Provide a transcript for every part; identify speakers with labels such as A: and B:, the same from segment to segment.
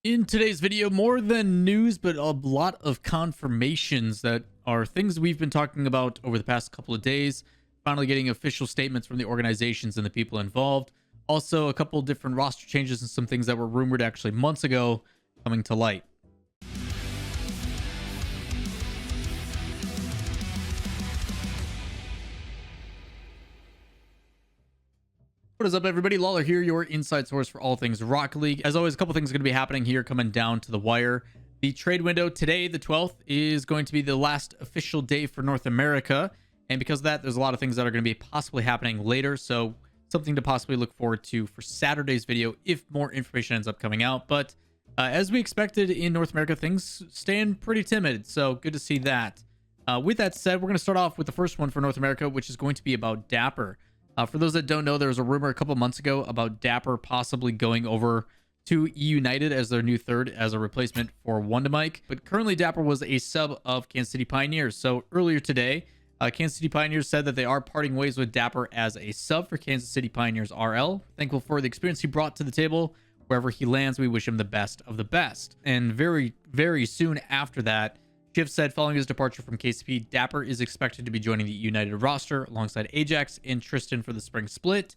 A: In today's video, more than news, but a lot of confirmations that are things we've been talking about over the past couple of days. Finally getting official statements from the organizations and the people involved. Also, a couple different roster changes and some things that were rumored actually months ago coming to light. What is up, everybody? Lawler here, your inside source for all things Rocket League. As always, a couple things are going to be happening here coming down to the wire. The trade window today, the 12th, is going to be the last official day for North America. And because of that, there's a lot of things that are going to be possibly happening later. So something to possibly look forward to for Saturday's video if more information ends up coming out. But as we expected in North America, things stand pretty timid. So good to see that. With that said, we're going to start off with the first one for North America, which is going to be about Dappur. For those that don't know, there was a rumor a couple months ago about Dappur possibly going over to eUnited as their new third as a replacement for Wondamike. But currently, Dappur was a sub of Kansas City Pioneers. So earlier today, Kansas City Pioneers said that they are parting ways with Dappur as a sub for Kansas City Pioneers RL. Thankful for the experience he brought to the table. Wherever he lands, we wish him the best of the best. And very, very soon after that, Shiv said following his departure from KCP, Dappur is expected to be joining the United roster alongside Ajax and Tristan for the spring split.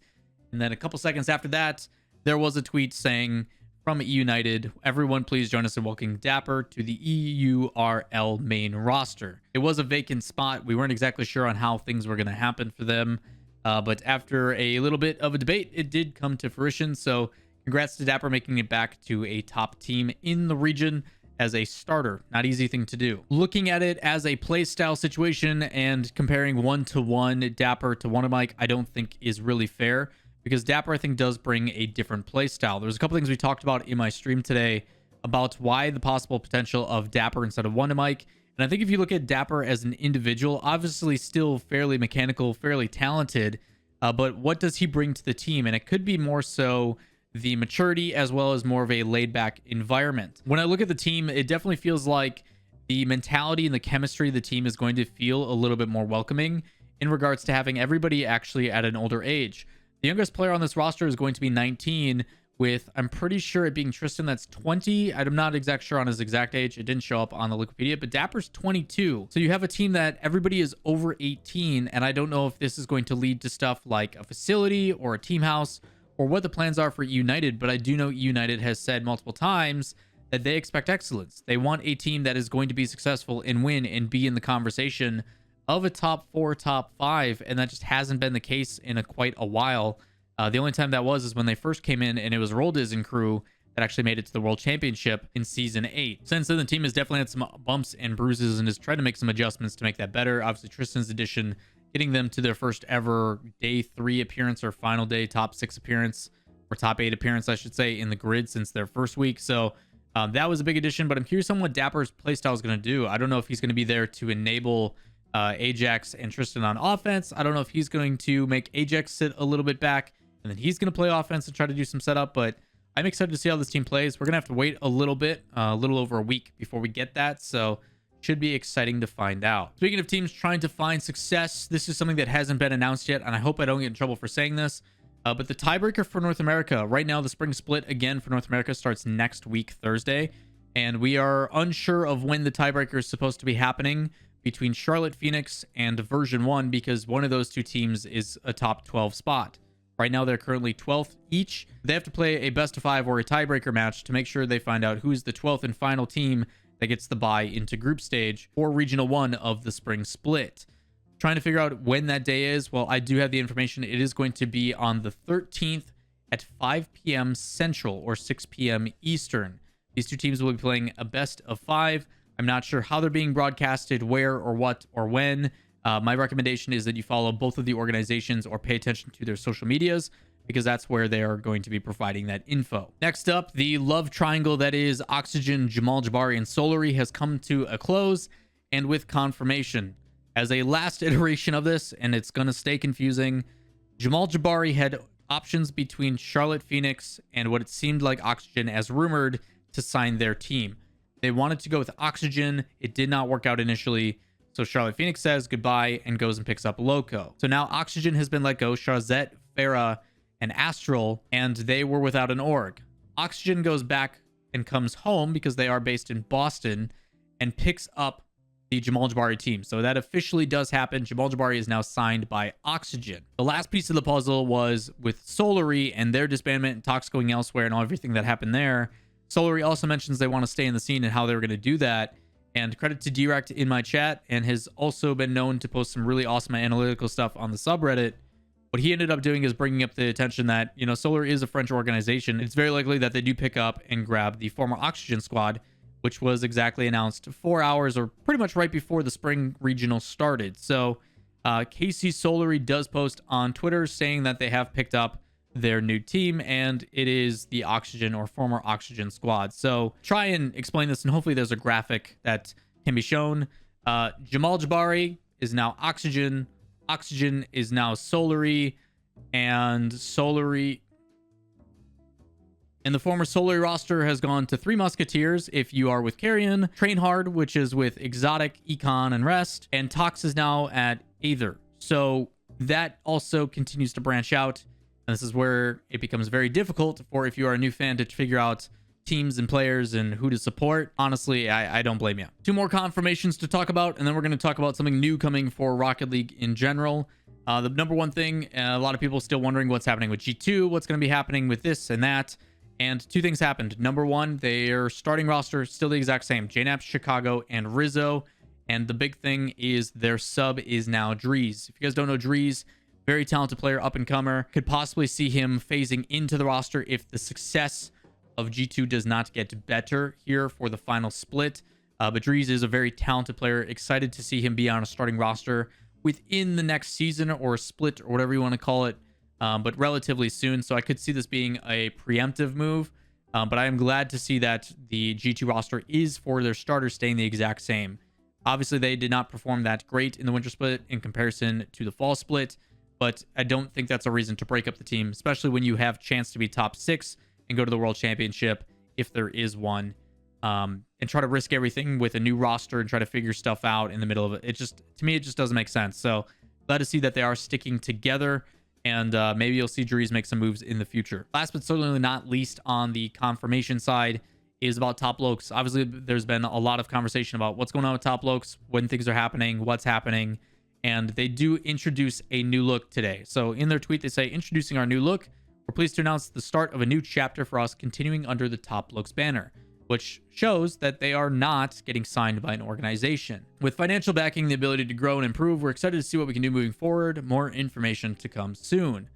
A: And then a couple seconds after that, there was a tweet saying from eUnited, everyone please join us in welcoming Dappur to the EURL main roster. It was a vacant spot. We weren't exactly sure on how things were going to happen for them. But after a little bit of a debate, it did come to fruition. So congrats to Dappur making it back to a top team in the region as a starter. Not easy thing to do. Looking at it as a play style situation and comparing one-to-one Dappur to Wondamike, I don't think is really fair because Dappur, I think, does bring a different play style. There's a couple things we talked about in my stream today about why the possible potential of Dappur instead of Wondamike. And I think if you look at Dappur as an individual, obviously still fairly mechanical, fairly talented, but what does he bring to the team? And it could be more so the maturity as well as more of a laid-back environment. When I look at the team, it definitely feels like the mentality and the chemistry of the team is going to feel a little bit more welcoming in regards to having everybody actually at an older age. The youngest player on this roster is going to be 19 with, I'm pretty sure it being Tristan, that's 20. I'm not exact sure on his exact age. It didn't show up on the Wikipedia, but Dappur's 22. So you have a team that everybody is over 18, and I don't know if this is going to lead to stuff like a facility or a team house or what the plans are for United, but I do know United has said multiple times that they expect excellence. They want a team that is going to be successful and win and be in the conversation of a top 4, top 5, and that just hasn't been the case in quite a while. The only time that was is when they first came in, and it was Roldiz and crew that actually made it to the World Championship in Season 8. Since then, the team has definitely had some bumps and bruises and has tried to make some adjustments to make that better. Obviously, Tristan's addition getting them to their first ever day 3 appearance or final day top 6 appearance or top 8 appearance, I should say, in the grid since their first week. So that was a big addition, but I'm curious on what Dappur's playstyle is going to do. I don't know if he's going to be there to enable Ajax and Tristan on offense. I don't know if he's going to make Ajax sit a little bit back and then he's going to play offense and try to do some setup, but I'm excited to see how this team plays. We're going to have to wait a little bit, a little over a week before we get that. So should be exciting to find out. Speaking of teams trying to find success, this is something that hasn't been announced yet, and I hope I don't get in trouble for saying this. But the tiebreaker for North America, right now, the spring split again for North America starts next week, Thursday. And we are unsure of when the tiebreaker is supposed to be happening between Charlotte Phoenix and Version 1 because one of those two teams is a top 12 spot. Right now, they're currently 12th each. They have to play a best of 5 or a tiebreaker match to make sure they find out who's the 12th and final team that gets the bye into group stage or regional 1 of the spring split. Trying to figure out when that day is. Well, I do have the information. It is going to be on the 13th at 5 p.m. Central or 6 p.m. Eastern. These two teams will be playing a best of 5. I'm not sure how they're being broadcasted, where or what or when. My recommendation is that you follow both of the organizations or pay attention to their social medias because that's where they are going to be providing that info. Next up, the love triangle that is Oxygen, Jamal Jabary, and Solary has come to a close, and with confirmation. As a last iteration of this, and it's going to stay confusing, Jamal Jabary had options between Charlotte Phoenix and what it seemed like Oxygen, as rumored, to sign their team. They wanted to go with Oxygen. It did not work out initially. So Charlotte Phoenix says goodbye and goes and picks up Loco. So now Oxygen has been let go. Chazette, Farah, and Astral, and they were without an org. Oxygen goes back and comes home, because they are based in Boston, and picks up the Jamal Jabary team. So that officially does happen. Jamal Jabary is now signed by Oxygen. The last piece of the puzzle was with Solary and their disbandment and talks going elsewhere and everything that happened there. Solary also mentions they want to stay in the scene and how they were going to do that. And credit to Direct in my chat, and has also been known to post some really awesome analytical stuff on the subreddit. What he ended up doing is bringing up the attention that, you know, Solary is a French organization. It's very likely that they do pick up and grab the former Oxygen squad, which was exactly announced 4 hours or pretty much right before the spring regional started. So Casey Solary does post on Twitter saying that they have picked up their new team, and it is the Oxygen or former Oxygen squad. So try and explain this, and hopefully there's a graphic that can be shown. Jamal Jabary is now Oxygen. Oxygen is now Solary, and Solary... And the former Solary roster has gone to 3 Musketeers if you are with Carrion, Train Hard, which is with Exotic, Econ, and Rest, and Tox is now at Aether. So that also continues to branch out. And this is where it becomes very difficult for, if you are a new fan, to figure out teams and players and who to support. Honestly, I don't blame you. 2 more confirmations to talk about, and then we're going to talk about something new coming for Rocket League in general. The number one thing, a lot of people still wondering what's happening with G2, what's going to be happening with this and that. And 2 things happened. Number one, their starting roster still the exact same. JNAP, Chicago, and Rizzo. And the big thing is their sub is now Drees. If you guys don't know Drees, very talented player, up-and-comer. Could possibly see him phasing into the roster if the success of G2 does not get better here for the final split. But Drees is a very talented player. Excited to see him be on a starting roster within the next season, or a split, or whatever you want to call it. But relatively soon. So I could see this being a preemptive move. But I am glad to see that the G2 roster is, for their starters, staying the exact same. Obviously, they did not perform that great in the winter split in comparison to the fall split. But I don't think that's a reason to break up the team, especially when you have chance to be top 6 and go to the World Championship, if there is one. And try to risk everything with a new roster and try to figure stuff out in the middle of it. It just, to me, it just doesn't make sense. So glad to see that they are sticking together. And maybe you'll see Drees make some moves in the future. Last but certainly not least on the confirmation side is about Top Blokes. Obviously, there's been a lot of conversation about what's going on with Top Blokes, when things are happening, what's happening. And they do introduce a new look today. So in their tweet, they say, introducing our new look. We're pleased to announce the start of a new chapter for us, continuing under the Top Blokes banner, which shows that they are not getting signed by an organization. With financial backing, the ability to grow and improve, we're excited to see what we can do moving forward. More information to come soon.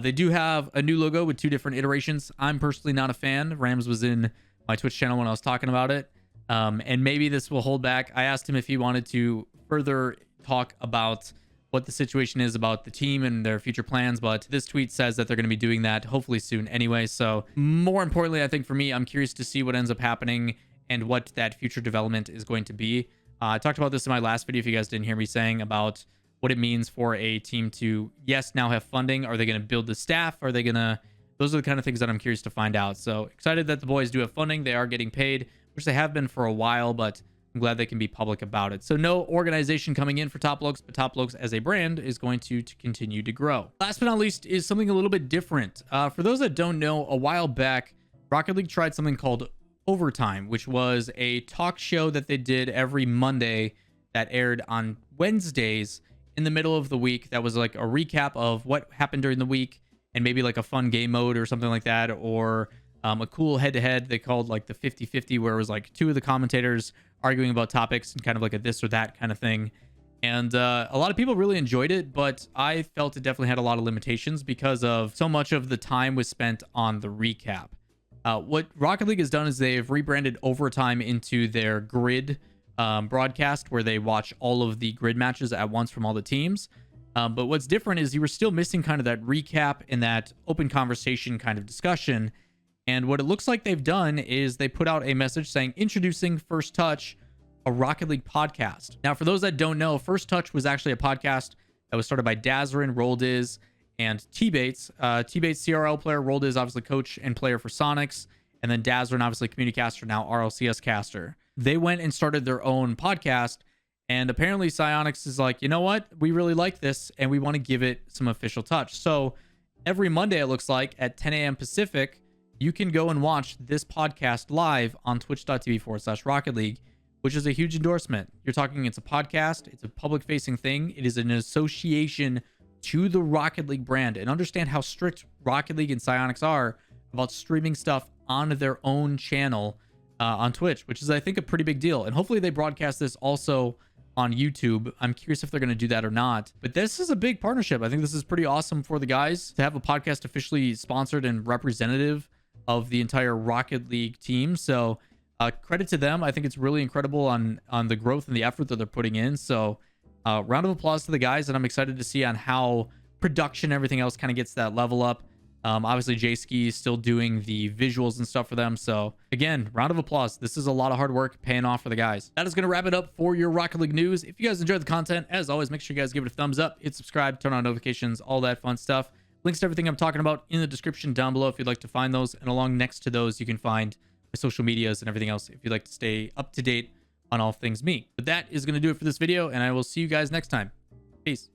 A: They do have a new logo with 2 different iterations. I'm personally not a fan. Rams was in my Twitch channel when I was talking about it. And maybe this will hold back. I asked him if he wanted to further talk about what the situation is about the team and their future plans, but this tweet says that they're going to be doing that hopefully soon anyway. So more importantly, I think for me, I'm curious to see what ends up happening and what that future development is going to be. I talked about this in my last video, if you guys didn't hear me, saying about what it means for a team to, yes, now have funding. Are they going to build the staff? Are they going to... Those are the kind of things that I'm curious to find out. So excited that the boys do have funding. They are getting paid, which they have been for a while, but I'm glad they can be public about it. So no organization coming in for Top Blokes, but Top Blokes as a brand is going to continue to grow. Last but not least is something a little bit different. For those that don't know, a while back, Rocket League tried something called Overtime, which was a talk show that they did every Monday that aired on Wednesdays in the middle of the week. That was like a recap of what happened during the week and maybe like a fun game mode or something like that, or a cool head-to-head they called like the 50-50, where it was like 2 of the commentators arguing about topics and kind of like a this or that kind of thing. And a lot of people really enjoyed it, but I felt it definitely had a lot of limitations because of so much of the time was spent on the recap. What Rocket League has done is they've rebranded Overtime into their grid broadcast, where they watch all of the grid matches at once from all the teams. But what's different is you were still missing kind of that recap and that open conversation kind of discussion. And what it looks like they've done is they put out a message saying, introducing First Touch, a Rocket League podcast. Now, for those that don't know, First Touch was actually a podcast that was started by Dazarin, Roldiz, and T-Bates. T-Bates, CRL player, Roldiz, obviously coach and player for Sonics, and then Dazarin, obviously community caster, now RLCS caster. They went and started their own podcast, and apparently Psyonix is like, you know what? We really like this, and we want to give it some official touch. So every Monday, it looks like, at 10 a.m. Pacific, you can go and watch this podcast live on twitch.tv/Rocket League, which is a huge endorsement. You're talking, it's a podcast, it's a public facing thing. It is an association to the Rocket League brand, and understand how strict Rocket League and Psyonix are about streaming stuff on their own channel on Twitch, which is, I think, a pretty big deal. And hopefully they broadcast this also on YouTube. I'm curious if they're going to do that or not, but this is a big partnership. I think this is pretty awesome for the guys to have a podcast officially sponsored and representative of the entire Rocket League team. So credit to them. I think it's really incredible on the growth and the effort that they're putting in. So round of applause to the guys, and I'm excited to see on how production and everything else kind of gets that level up. Obviously J-Ski is still doing the visuals and stuff for them. So again, round of applause. This is a lot of hard work paying off for the guys. That is going to wrap it up for your Rocket League news. If you guys enjoyed the content, as always, make sure you guys give it a thumbs up, hit subscribe, turn on notifications, all that fun stuff. Links to everything I'm talking about in the description down below if you'd like to find those. And along next to those, you can find my social medias and everything else if you'd like to stay up to date on all things me. But that is going to do it for this video, and I will see you guys next time. Peace.